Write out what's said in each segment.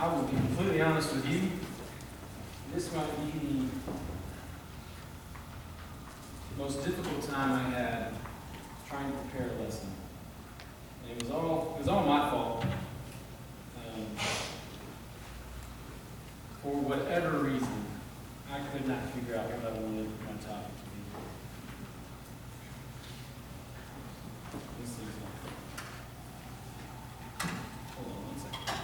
I will be completely honest with you. This might be the most difficult time I had trying to prepare a lesson. And it was all my fault. For whatever reason, I could not figure out what I wanted my topic to be. Let's see. Hold on one second.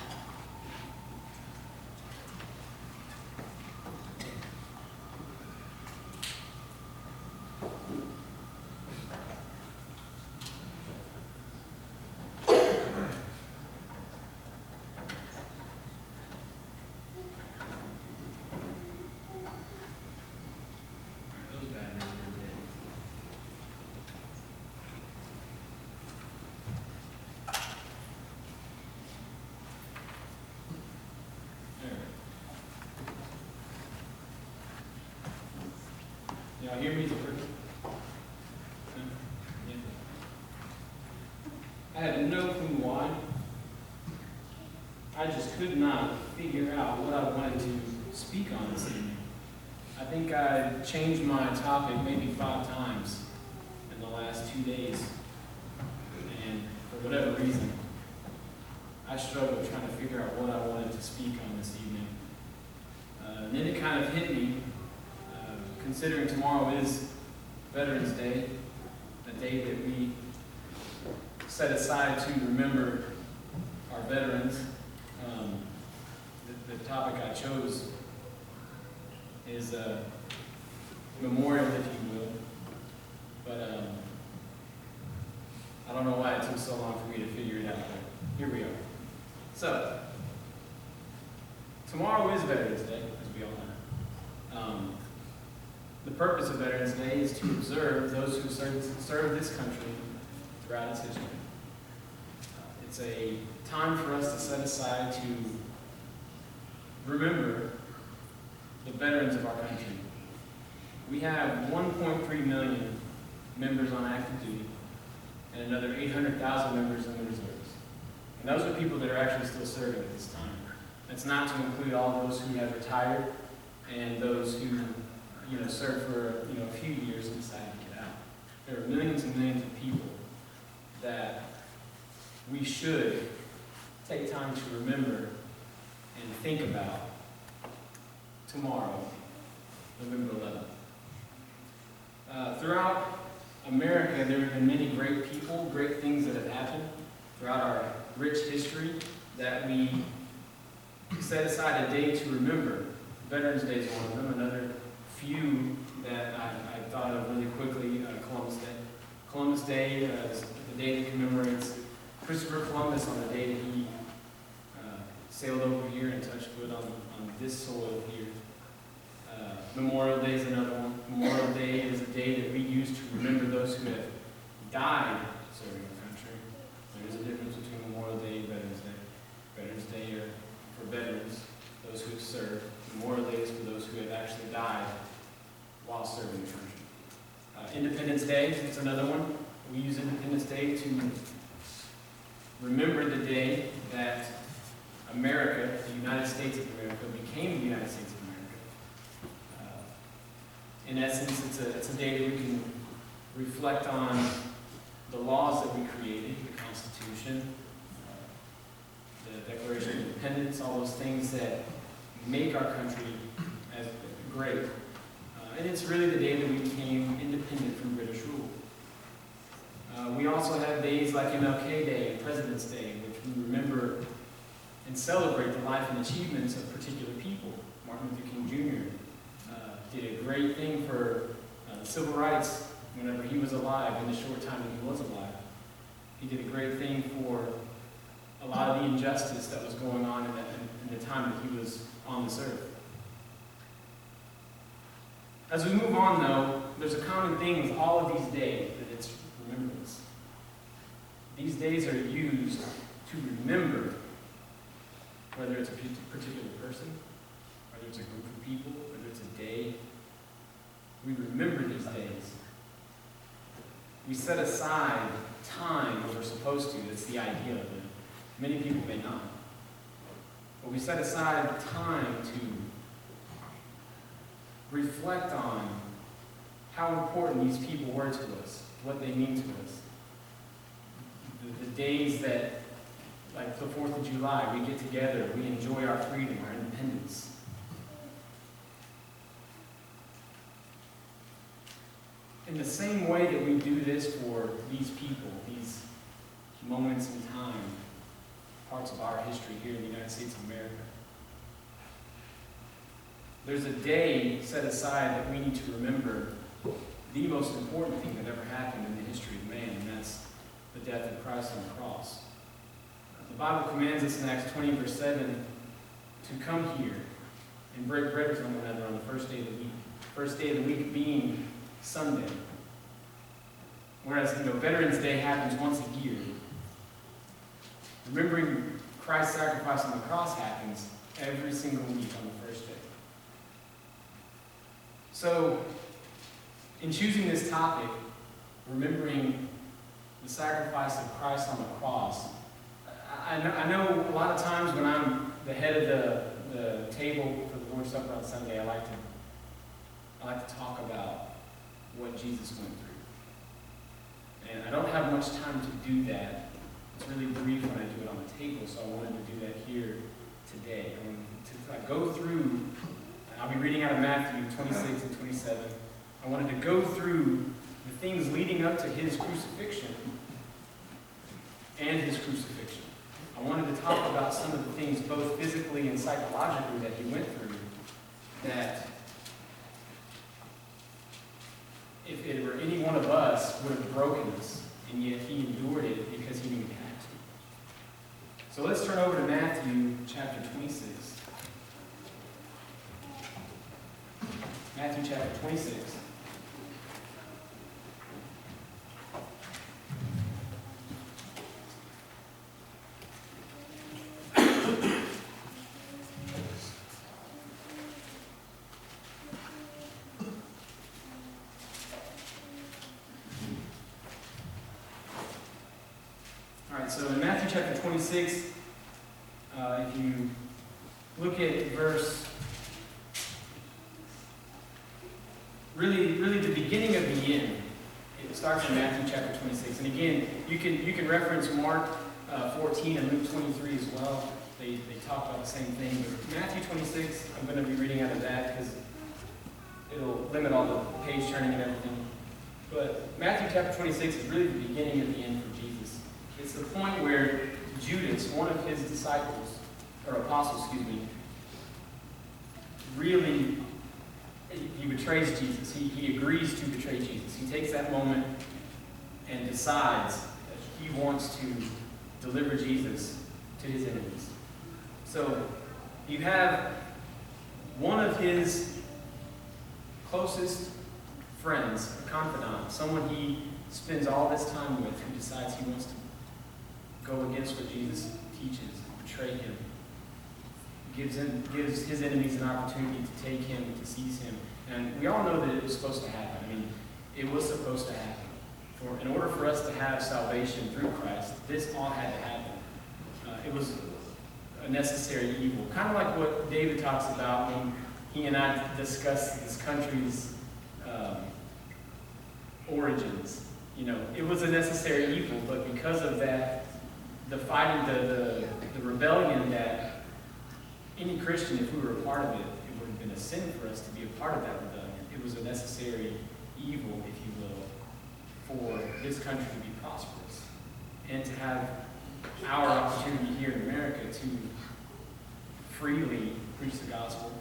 Those batteries are dead. There. Y'all hear me? Is it working? Yeah. I had no clue why. I just could not figure out what I wanted to speak on this evening. I think I changed my topic maybe 5 times in the last 2 days. And for whatever reason, I struggled trying to figure out what I wanted to speak on this evening. And then it kind of hit me, considering tomorrow is Veterans Day, a day that we set aside to remember our veterans. The topic I chose is memorial, if you will. But I don't know why it took so long for me to figure it out, but here we are. So, tomorrow is Veterans Day, as we all know. The purpose of Veterans Day is to observe those who served this country throughout its history. It's a time for us to set aside to remember the veterans of our country. We have 1.3 million members on active duty and another 800,000 members in the reserves. And those are people that are actually still serving at this time. That's not to include all those who have retired and those who served for a few years and decided to get out. There are millions and millions of people that we should take time to remember and think about tomorrow, November 11th. Throughout America, there have been many great people, great things that have happened throughout our rich history that we set aside a day to remember. Veterans Day is one of them. Another few that I thought of really quickly, Columbus Day. Columbus Day is the day that commemorates Christopher Columbus on the day that he sailed over here and touched foot on this soil here. Memorial Day is another one. Memorial Day is a day that we use to remember those who have died serving our country. There is a difference between Memorial Day and Veterans Day. Veterans Day are for veterans, those who have served. Memorial Day is for those who have actually died while serving the country. Independence Day is another one. We use Independence Day to remember the day that America, the United States of America, became the United States of America. In essence, it's a day that we can reflect on the laws that we created, the Constitution, the Declaration of Independence, all those things that make our country as great. And it's really the day that we became independent from British rule. We also have days like MLK Day and President's Day, in which we remember and celebrate the life and achievements of particular people. Martin Luther King Jr. Did a great thing for civil rights whenever he was alive, in the short time that he was alive. He did a great thing for a lot of the injustice that was going on in the time that he was on this earth. As we move on, though, there's a common thing with all of these days, that it's remembrance. These days are used to remember, whether it's a particular person, whether it's a group of people, whether it's a day. We remember these days. We set aside time when we're supposed to. That's the idea of it. Many people may not. But we set aside time to reflect on how important these people were to us, what they mean to us. The days that, like the 4th of July, we get together, we enjoy our freedom, our independence. In the same way that we do this for these people, these moments in time, parts of our history here in the United States of America, there's a day set aside that we need to remember the most important thing that ever happened in the history of man, and that's the death of Christ on the cross. The Bible commands us in Acts 20, verse 7, to come here and break bread with one another on the first day of the week. First day of the week being Sunday. Whereas, Veterans Day happens once a year. Remembering Christ's sacrifice on the cross happens every single week on the first day. So, in choosing this topic, remembering the sacrifice of Christ on the cross, I know a lot of times when I'm the head of the table for the Lord's Supper on Sunday, I like to talk about what Jesus went through. And I don't have much time to do that. It's really brief when I do it on the table, so I wanted to do that here today. I wanted to go through, I'll be reading out of Matthew 26 and 27. I wanted to go through the things leading up to his crucifixion and his crucifixion. I wanted to talk about some of the things, both physically and psychologically, that he went through, that if it were any one of us, would have broken us, and yet he endured it because he knew he had to. So let's turn over to Matthew chapter 26. Matthew chapter 26. So in Matthew chapter 26, if you look at verse, really the beginning of the end, it starts in Matthew chapter 26. And again, you can reference Mark 14 and Luke 23 as well. They talk about the same thing. But Matthew 26, I'm going to be reading out of that because it'll limit all the page turning and everything. But Matthew chapter 26 is really the beginning of the end for Jesus. It's the point where Judas, one of his disciples, or apostles, really, he betrays Jesus. He agrees to betray Jesus. He takes that moment and decides that he wants to deliver Jesus to his enemies. So you have one of his closest friends, a confidant, someone he spends all this time with, who decides he wants to go against what Jesus teaches, betray him, gives his enemies an opportunity to take him, to seize him. And we all know that it was supposed to happen. I mean, it was supposed to happen. In order for us to have salvation through Christ, this all had to happen. It was a necessary evil. Kind of like what David talks about when he and I discuss this country's origins. It was a necessary evil, but because of that, the fighting, the rebellion that any Christian, if we were a part of it, it would have been a sin for us to be a part of that rebellion. It was a necessary evil, if you will, for this country to be prosperous and to have our opportunity here in America to freely preach the gospel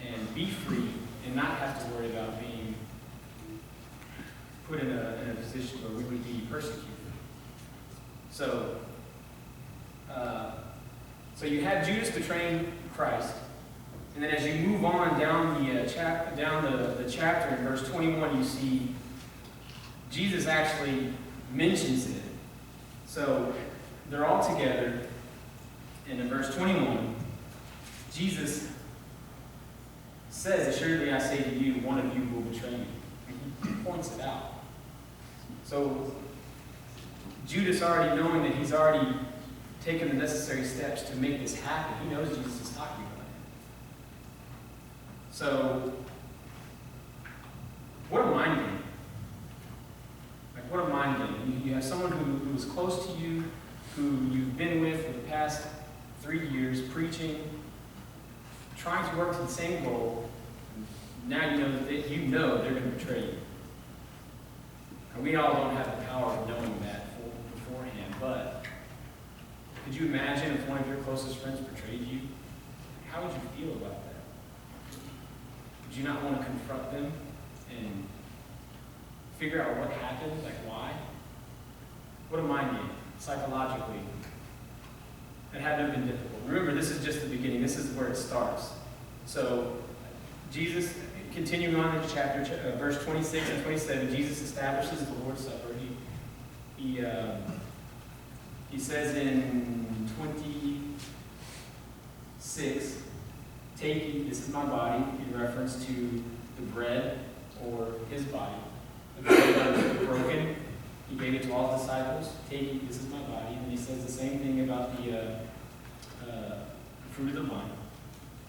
and be free and not have to worry about being put in a position where we would be persecuted. So you have Judas betraying Christ, and then as you move on down the chapter in verse 21, you see Jesus actually mentions it. So they're all together, and in verse 21, Jesus says, "Assuredly I say to you, one of you will betray me." And he points it out. So Judas, already knowing that he's already taken the necessary steps to make this happen. He knows Jesus is talking about it. So, what a mind game. Like, what a mind game. You have someone who is close to you, who you've been with for the past 3 years, preaching, trying to work to the same goal. Now you know that they're going to betray you. And we all don't have the power of knowing that beforehand, but could you imagine if one of your closest friends betrayed you? How would you feel about that? Would you not want to confront them and figure out what happened, like why? What a mind game, psychologically. It had to have been difficult. Remember, this is just the beginning. This is where it starts. So, Jesus, continuing on in chapter, verse 26 and 27, Jesus establishes the Lord's Supper. He says in 26, "Take, eat, this is my body," in reference to the bread or his body. The bread that was broken, he gave it to all his disciples. "Take, eat, this is my body." And he says the same thing about the fruit of the vine.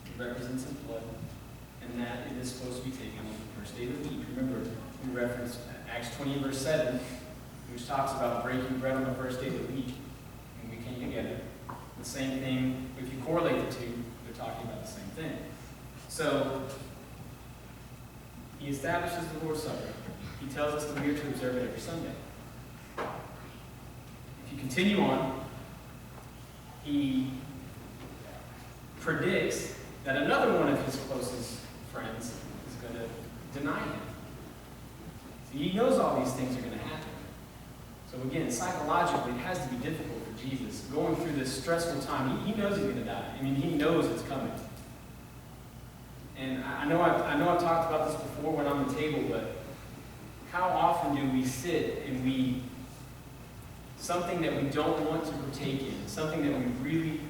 It represents his blood, and that it is supposed to be taken on the first day of the week. Remember, we referenced Acts 20, verse 7, which talks about breaking bread on the first day of the week, and we came together. The same thing, if you correlate the two, they're talking about the same thing. So, he establishes the Lord's Supper. He tells us that we are to observe it every Sunday. If you continue on, he predicts that another one of his closest friends is going to deny him. So he knows all these things are going to happen. So again, psychologically, it has to be difficult for Jesus going through this stressful time. He knows he's going to die. I mean, he knows it's coming. And I know I've talked about this before when on the table, but how often do we sit and something that we don't want to partake in, something that we really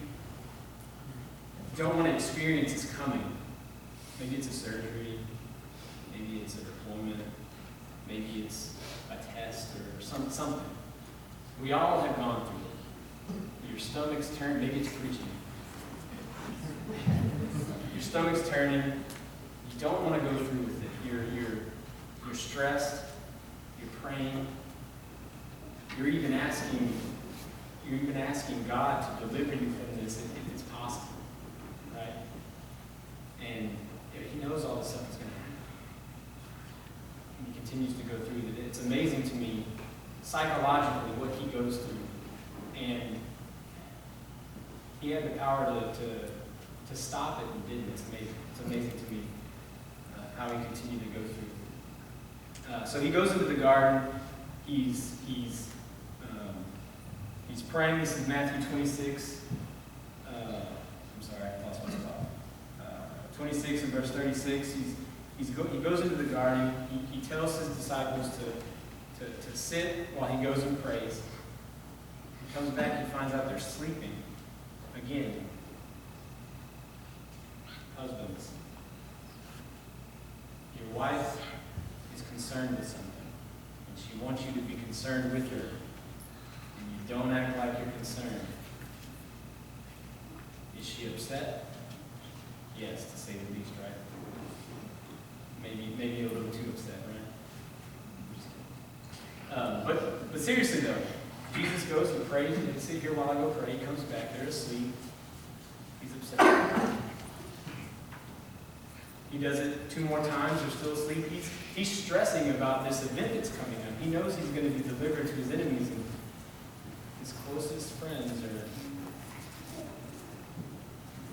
don't want to experience is coming. Maybe it's a surgery, maybe it's a deployment, maybe it's a test or something. We all have gone through it. Your stomach's turning, maybe it's preaching. Your stomach's turning, you don't want to go through with it. You're stressed, you're praying, you're even asking God to deliver you from this if it's possible. Right? And he knows all this stuff is going to happen. And he continues to go through it. It's amazing to me, psychologically, what he goes through. And he had the power to stop it and didn't. It's amazing. It's amazing to me how he continued to go through. So he goes into the garden. He's praying. This is Matthew 26. I'm sorry, I lost my spot. 26 and verse 36. He goes into the garden. He tells his disciples to sit while he goes and prays. He comes back and finds out they're sleeping again. Husbands, your wife is concerned with something, and she wants you to be concerned with her, and you don't act like you're concerned. Is she upset? Yes, to say the least, right? Maybe a little too upset, right? But seriously though, Jesus goes and prays, and they sit here while I go pray. He comes back, they're asleep. He's upset. He does it 2 more times, they're still asleep. He's stressing about this event that's coming up. He knows he's going to be delivered to his enemies, and his closest friends are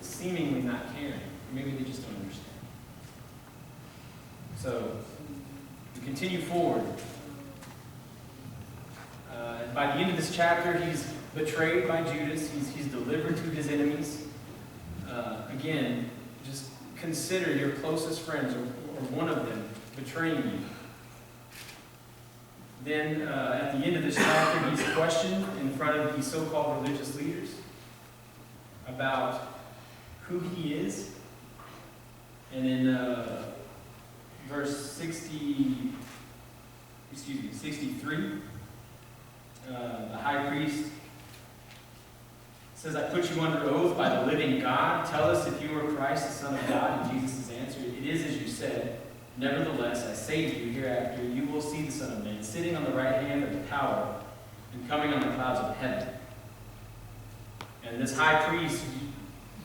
seemingly not caring. Maybe they just don't understand. So, we continue forward. By the end of this chapter, he's betrayed by Judas. He's delivered to his enemies. Again, just consider your closest friends or one of them betraying you. Then, at the end of this chapter, he's questioned in front of these so-called religious leaders about who he is. And in verse 63, the high priest It says, I put you under oath by the living God. Tell us if you are Christ, the Son of God. And Jesus' answer, it is as you said. Nevertheless, I say to you, hereafter you will see the Son of Man sitting on the right hand of the power and coming on the clouds of heaven. And this high priest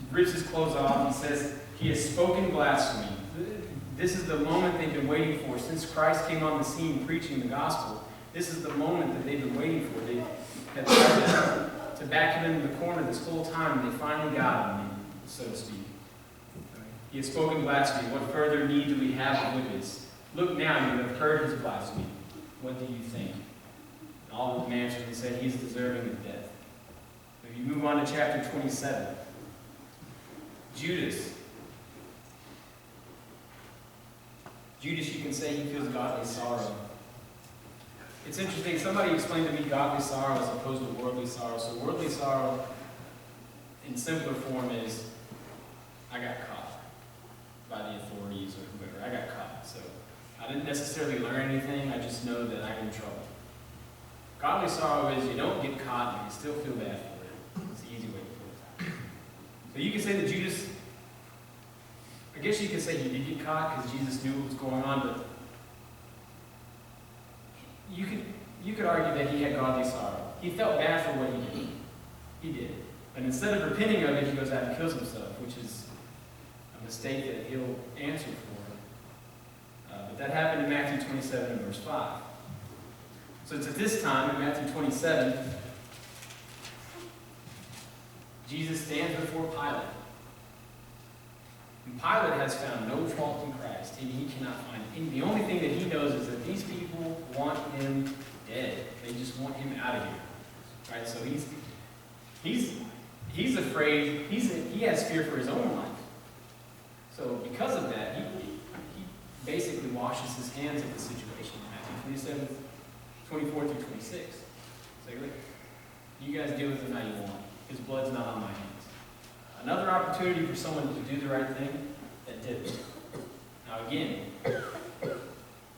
rips his clothes off. He says, he has spoken blasphemy. This is the moment they've been waiting for. Since Christ came on the scene preaching the gospel, this is the moment that they've been waiting for. They had tried to back him into the corner this whole time, and they finally got him, so to speak. He has spoken blasphemy. What further need do we have of witness? Look now, you have heard his blasphemy. What do you think? And all of them answered and said, he is deserving of death. If you move on to chapter 27, Judas. Judas, you can say he feels godly sorrow. It's interesting, somebody explained to me godly sorrow as opposed to worldly sorrow. So worldly sorrow, in simpler form, is I got caught by the authorities or whoever. I got caught. So I didn't necessarily learn anything. I just know that I'm in trouble. Godly sorrow is you don't get caught and you still feel bad for it. It's the easy way to put it. So you can say that Judas, I guess you could say he did get caught because Jesus knew what was going on, but you could argue that he had godly sorrow. He felt bad for what he did. He did. And instead of repenting of it, he goes out and kills himself, which is a mistake that he'll answer for. But that happened in Matthew 27 and verse 5. So it's at this time, in Matthew 27, Jesus stands before Pilate. And Pilate has found no fault in Christ, and he cannot find any. The only thing that he knows is that these people want him dead. They just want him out of here. Right? So he's afraid. He has fear for his own life. So because of that, he basically washes his hands of the situation in Matthew 27, 24 through 26. So look, you guys deal with him how you want. His blood's not on my hands. Another opportunity for someone to do the right thing that didn't. Now again,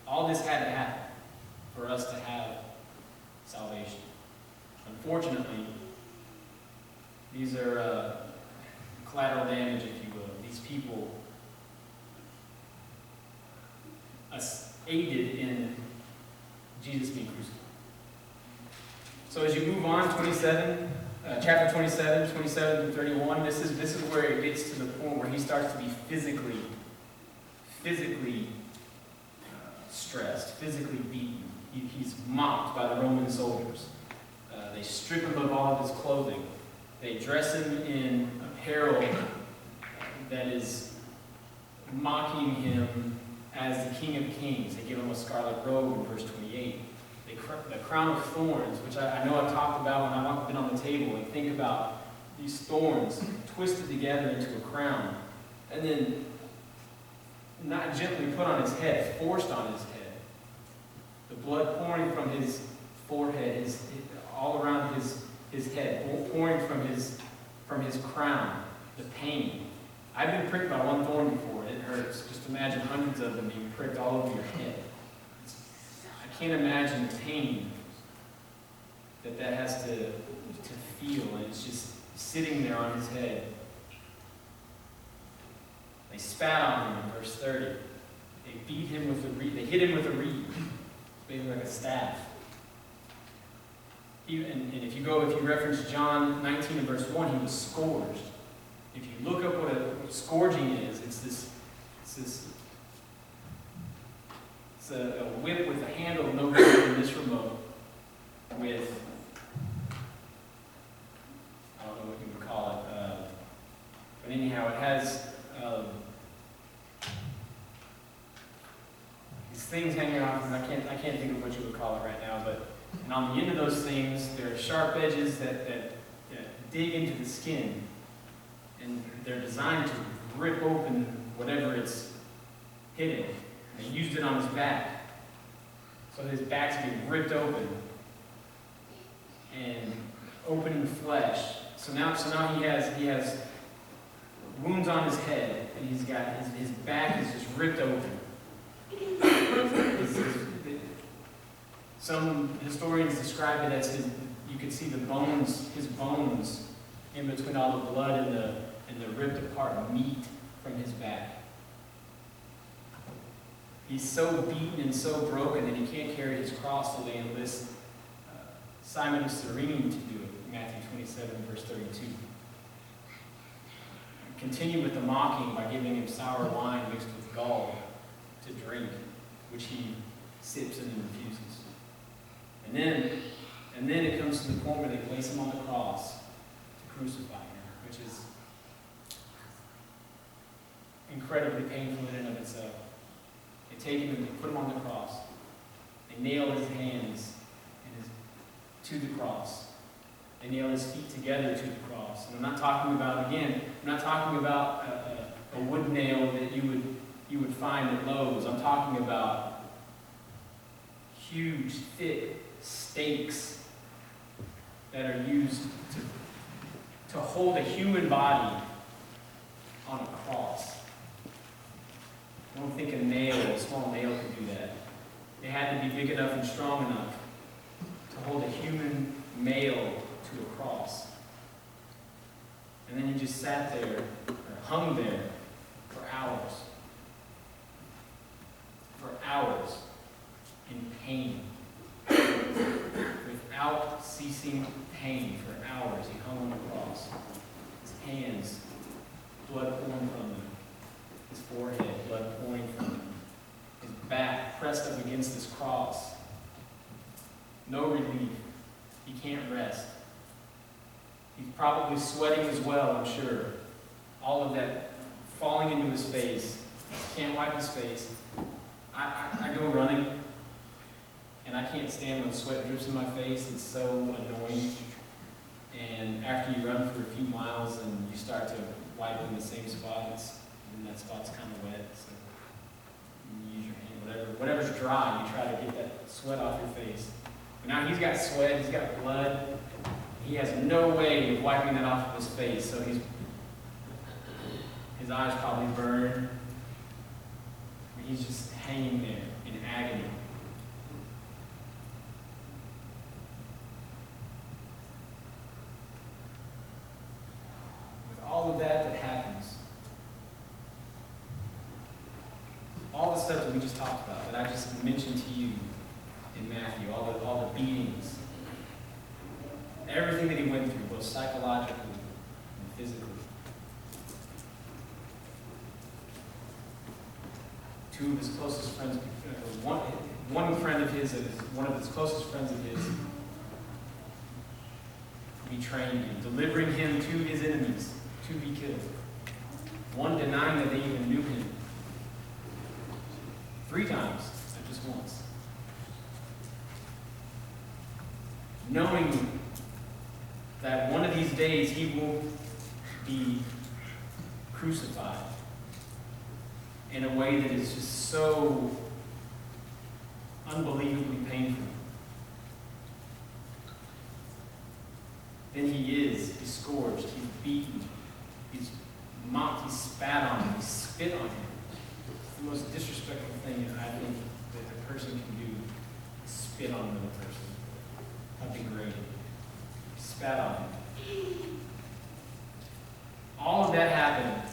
all this had to happen for us to have salvation. Unfortunately, these are collateral damage, if you will. These people aided in Jesus being crucified. So as you move on, chapter 27, 27 through 31, this is where it gets to the point where he starts to be physically stressed, physically beaten. He's mocked by the Roman soldiers. They strip him of all of his clothing. They dress him in apparel that is mocking him as the King of Kings. They give him a scarlet robe in verse 28. The crown of thorns, which I know I've talked about when I've been on the table, and think about these thorns twisted together into a crown, and then not gently put on his head, forced on his head. The blood pouring from his forehead, all around his head, pouring from his crown. The pain. I've been pricked by one thorn before. It hurts. Just imagine hundreds of them being pricked all over your head. I can't imagine the pain that has to feel, and it's just sitting there on his head. They spat on him in verse 30. They beat him with a reed. They hit him with a reed. It's basically like a staff. And if you reference John 19 and verse 1, he was scourged. If you look up what scourging is, it's a whip with a handle no bigger than this remote with, I don't know what you would call it, but anyhow, it has these things hanging off, and I can't think of what you would call it right now, but and on the end of those things, there are sharp edges that dig into the skin, and they're designed to rip open whatever it's hitting. They used it on his back. So his back's being ripped open and opening flesh. So now he has wounds on his head, and he's got his back is just ripped open. Some historians describe it as you could see his bones in between all the blood and the ripped apart meat from his back. He's so beaten and so broken that he can't carry his cross, so they enlist Simon of Cyrene to do it, Matthew 27, verse 32. Continue with the mocking by giving him sour wine mixed with gall to drink, which he sips and then refuses. And then it comes to the point where they place him on the cross to crucify him, which is incredibly painful in and of itself. They take him and they put him on the cross. They nail his hands to the cross. They nail his feet together to the cross. And I'm not talking about a wood nail that you would find at Lowe's. I'm talking about huge, thick stakes that are used to hold a human body on a cross. I don't think a small nail could do that. They had to be big enough and strong enough to hold a human male to a cross. And then he just sat there, or hung there, for hours. For hours, in pain. Without ceasing pain, for hours, he hung on the cross. His hands, blood pouring from them. His forehead, blood pouring from him. His back pressed up against this cross. No relief. He can't rest. He's probably sweating as well, I'm sure. All of that falling into his face. Can't wipe his face. I go running, and I can't stand when sweat drips in my face. It's so annoying. And after you run for a few miles and you start to wipe in the same spot, and that spot's kind of wet, so you use your hand, whatever's dry, you try to get that sweat off your face. But now he's got sweat, he's got blood. He has no way of wiping that off of his face, so his eyes probably burned. He's just hanging there in agony. With all of that happens, all the stuff that we just talked about, that I just mentioned to you in Matthew, all the beatings, everything that he went through, both psychologically and physically. Two of his closest friends, one friend of his, one of his closest friends of his, betraying him, delivering him to his enemies to be killed. One denying that they even knew him. 3 times, not just once. Knowing that one of these days he will be crucified in a way that is just so unbelievably painful. Then he is scourged, he's beaten, he's mocked, he's spat on him, he's spit on him. It's the most disrespectful thing I think that a person can do, is spit on another person. How degrading. Spat on him. All of that happened.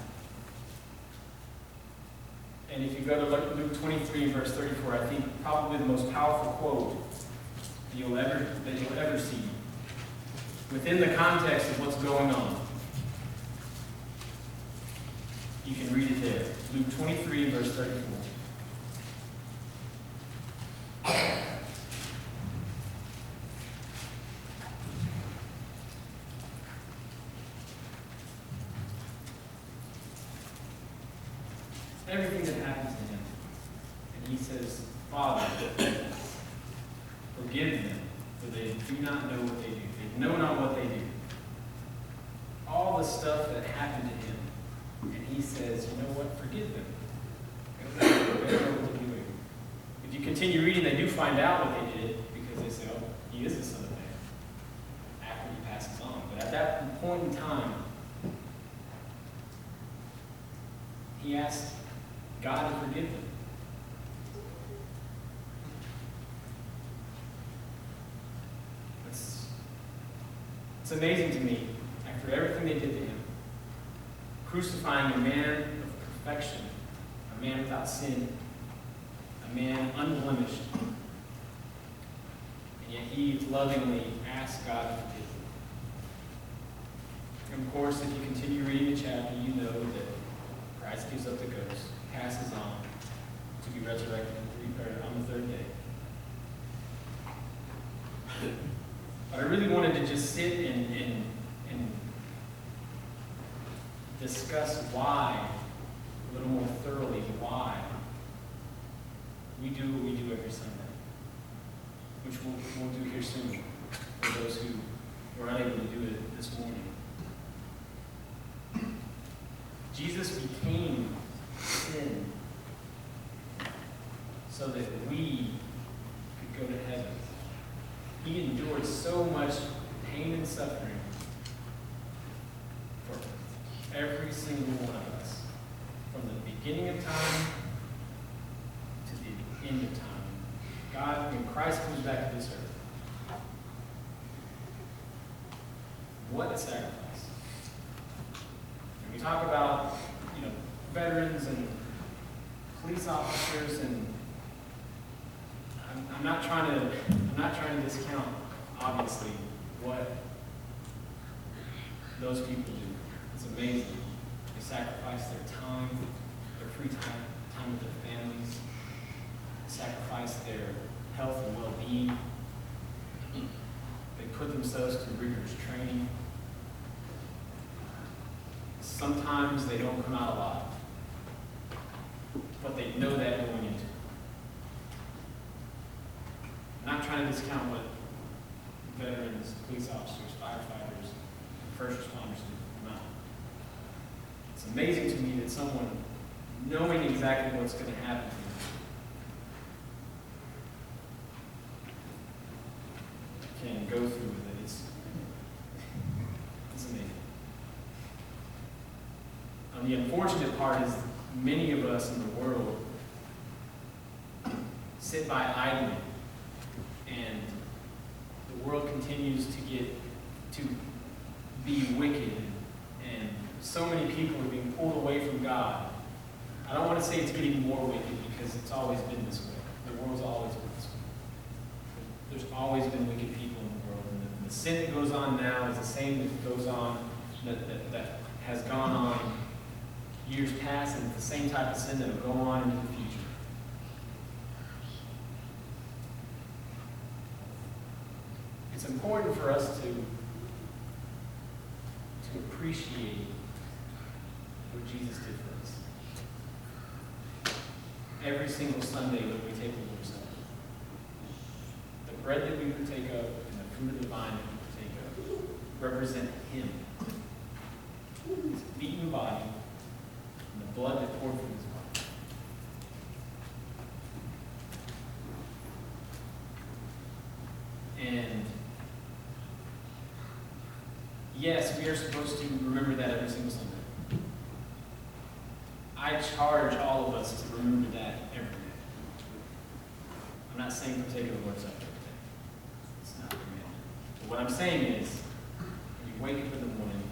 And if you go to Luke 23, verse 34, I think probably the most powerful quote that you'll ever see within the context of what's going on. You can read it there. Luke 23, verse 34. Everything that happens to him. And he says, Father, forgive them, for they do not know what they do. They know not what they do. All the stuff that happened to him. And he says, you know what? Forgive them. They don't know what they're doing. If you continue reading, they do find out what they did, because they say, oh, he is the Son of Man, after he passes on. But at that point in time, he asked God to forgive them. It's amazing to me. after everything they did to him, crucifying a man of perfection, a man without sin, a man unblemished. And yet he lovingly asked God to forgive him. And of course, if you continue reading the chapter, you know that Christ gives up the ghost, passes on to be resurrected on the third day. But I really wanted to just sit and discuss why, a little more thoroughly, why we do what we do every Sunday, which we'll do here soon for those who were unable to do it this morning. Jesus became sin so that we could go to heaven. He endured so much pain and suffering for every single one of us, from the beginning of time to the end of time. God, when Christ comes back to this earth, what a sacrifice. And we talk about, veterans and police officers, and I'm not trying to discount, obviously, what those people do. It's amazing. They sacrifice their time, their free time with their families, sacrifice their health and well-being. They put themselves through rigorous training. Sometimes they don't come out alive, but they know that going into it. I'm not trying to discount what veterans, police officers, firefighters, and first responders do. No. It's amazing to me that someone, knowing exactly what's going to happen to them, can go through with it. It's amazing. The unfortunate part is many of us in the world sit by idly, and the world continues to be wicked, and so many people are being pulled away from God. I don't want to say it's getting more wicked, because it's always been this way. The world's always been this way. There's always been wicked people in the world, and the sin that goes on now is the same that goes on, that has gone on years past, and it's the same type of sin that will go on into the future. It's important for us to appreciate what Jesus did for us. Every single Sunday when we take the Lord's Supper, the bread that we partake of and the fruit of the vine that we partake of represent Him. His beaten body and the blood that poured from His body. And yes, we are supposed to remember that every single Sunday. I charge all of us to remember that every day. I'm not saying to take the Lord's Supper every day. It's not a commandment. But what I'm saying is, when you wake up in the morning,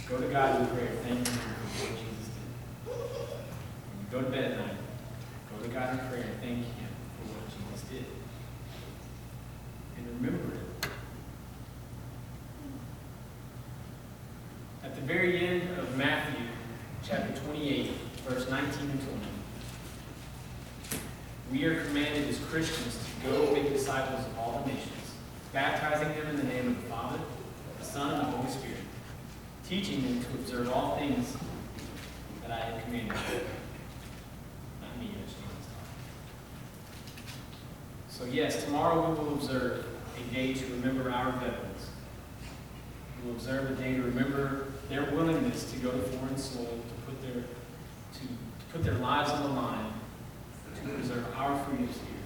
go to God in prayer, thank Him for what Jesus did. When you go to bed at night, go to God in prayer and thank Him for what Jesus did. And remember it. At the very end of Matthew, chapter 28, verse 19 and 20, we are commanded as Christians to go make disciples of all the nations, baptizing them in the name of the Father, the Son, and the Holy Spirit, teaching them to observe all things that I have commanded you. Not me, so yes, tomorrow we will observe a day to remember our veterans. We will observe a day to remember their willingness to go to foreign soil, to put their lives on the line, to preserve our freedoms here.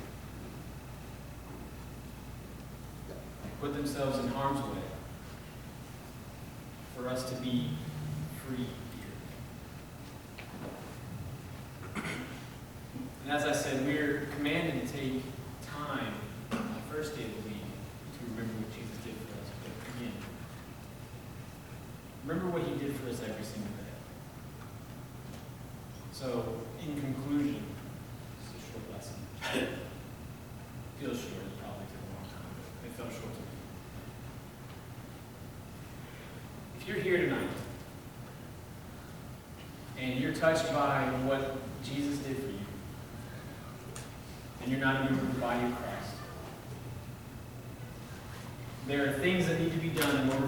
Put themselves in harm's way for us to be free here. And as I said, we're commanded to take time on the first day of the week to remember what Jesus did for us. But again, what he did for us every single day. So, in conclusion, it's a short lesson. Feels short, it probably took a long time, but it felt short to me. If you're here tonight, and you're touched by what Jesus did for you, and you're not a member of the body of Christ, there are things that need to be done in order